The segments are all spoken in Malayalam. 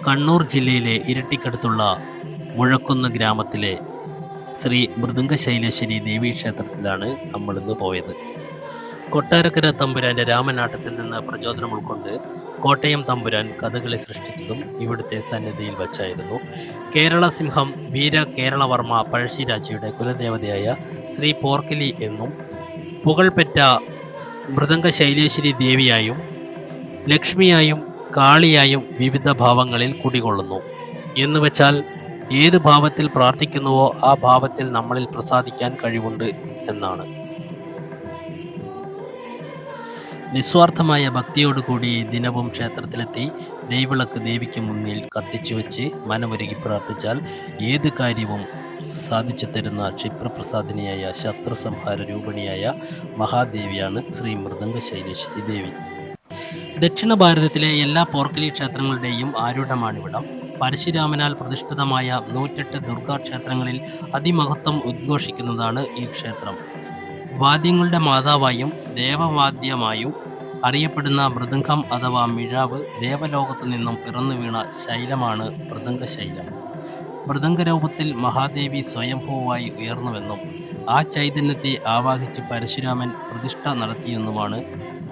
കണ്ണൂർ ജില്ലയിലെ ഇരിട്ടിക്കടുത്തുള്ള മുഴക്കുന്ന് ഗ്രാമത്തിലെ ശ്രീ മൃദംഗശൈലേശ്വരി ദേവീക്ഷേത്രത്തിലാണ് നമ്മളിന്ന് പോയത്. കൊട്ടാരക്കര തമ്പുരാന്റെ രാമനാട്ടത്തിൽ നിന്ന് പ്രചോദനം ഉൾക്കൊണ്ട് കോട്ടയം തമ്പുരാൻ കഥകളി സൃഷ്ടിച്ചതും ഇവിടുത്തെ സന്നിധിയിൽ വച്ചായിരുന്നു. കേരള സിംഹം വീര കേരളവർമ്മ പഴശ്ശിരാജയുടെ കുലദേവതയായ ശ്രീ പോർക്കിലി എന്നും പുകൾപെറ്റ മൃദംഗശൈലേശ്വരി ദേവിയായും ലക്ഷ്മിയായും കാളിയായും വിവിധ ഭാവങ്ങളിൽ കുടികൊള്ളുന്നു. എന്നുവെച്ചാൽ ഏത് ഭാവത്തിൽ പ്രാർത്ഥിക്കുന്നുവോ ആ ഭാവത്തിൽ നമ്മളിൽ പ്രസാദിക്കാൻ കഴിവുണ്ട് എന്നാണ്. നിസ്വാർത്ഥമായ ഭക്തിയോടുകൂടി ദിനവും ക്ഷേത്രത്തിലെത്തി നെയ്വിളക്ക് ദേവിക്ക് മുന്നിൽ കത്തിച്ചു വെച്ച് മനമൊരുകി പ്രാർത്ഥിച്ചാൽ ഏത് കാര്യവും സാധിച്ചു തരുന്ന ക്ഷിപ്രപ്രസാദിനിയായ ശത്രുസംഹാര രൂപിണിയായ മഹാദേവിയാണ് ശ്രീ മൃദംഗശൈലേശ്വരി ദേവി. ദക്ഷിണ ഭാരതത്തിലെ എല്ലാ പോർക്കിലി ക്ഷേത്രങ്ങളുടെയും ആരൂഢമാണിവിടം. പരശുരാമനാൽ പ്രതിഷ്ഠിതമായ 108 ദുർഗാക്ഷേത്രങ്ങളിൽ അതിമഹത്വം ഉദ്ഘോഷിക്കുന്നതാണ് ഈ ക്ഷേത്രം. വാദ്യങ്ങളുടെ മാതാവായും ദേവവാദ്യമായും അറിയപ്പെടുന്ന മൃദംഗം അഥവാ മിഴാവ് ദേവലോകത്തു നിന്നും പിറന്നു വീണ ശൈലമാണ് മൃദംഗശൈലം. മൃദംഗരൂപത്തിൽ മഹാദേവി സ്വയംഭൂവായി ഉയർന്നുവെന്നും ആ ചൈതന്യത്തെ ആവാഹിച്ച് പരശുരാമൻ പ്രതിഷ്ഠ നടത്തിയെന്നുമാണ്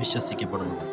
വിശ്വസിക്കപ്പെടുന്നത്.